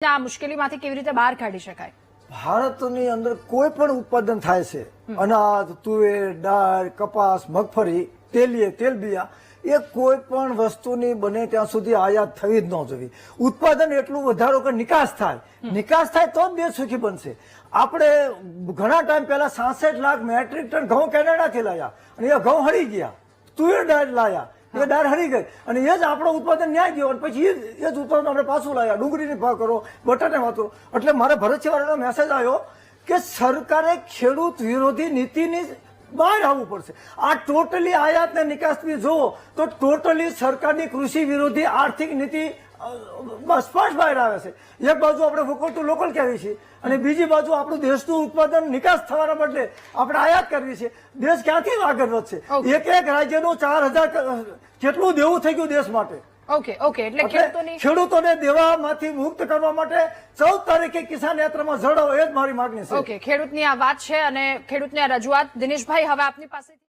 આ મુશ્કેલીમાંથી કેવી રીતે બહાર કાઢી શકાય? ભારતની અંદર કોઈ પણ ઉત્પાદન થાય છે, અનાજ, તુવેર, દાળ, કપાસ, મગફળી, તેલબિયા, એ કોઈ પણ વસ્તુની બને ત્યાં સુધી આયાત થવી જ ન જોઈએ. ઉત્પાદન એટલું વધારો કે નિકાસ થાય તો જ દેશ સુખી બનશે. આપણે ઘણા ટાઈમ પહેલા 66 લાખ મેટ્રિક ટન ઘઉં કેનેડાથી લાયા અને એ ઘઉં હરી ગયા. તુવેર દાળ લાયા, એ દાળ હરી ગઈ અને એ જ આપણો ઉત્પાદન ન્યાય ગયો અને પછી એ જ ઉત્પાદન આપણે પાછું લાયા. ડુંગળીની ભાવ કરો, બટાટા ભાવ કરો. એટલે મારે ભરતસિંહવાળાનો મેસેજ આવ્યો કે સરકારે ખેડૂત વિરોધી નીતિની બહાર આવવું પડશે. આ ટોટલી આયાત ને નિકાસની જુઓ તો ટોટલી સરકારની કૃષિ વિરોધી આર્થિક નીતિ સ્પષ્ટ બહાર આવે છે. એક બાજુ આપણે વોકલ ટુ લોકલ કહેવી છે અને બીજી બાજુ આપણું દેશનું ઉત્પાદન નિકાસ થવાના બદલે આપણે આયાત કરવી છે. દેશ ક્યાંથી આગળ વધશે? એક રાજ્યનું 4000 જેટલું દેવું થઈ ગયું દેશ માટે. ઓકે એટલે ખેડૂતોને દેવામાંથી મુક્ત કરવા માટે 14 તારીખે કિસાન યાત્રામાં જોડાવો, એ જ મારી માંગણી છે. ખેડૂતની આ વાત છે અને ખેડૂતની આ રજૂઆત. દિનેશભાઈ, હવે આપની પાસે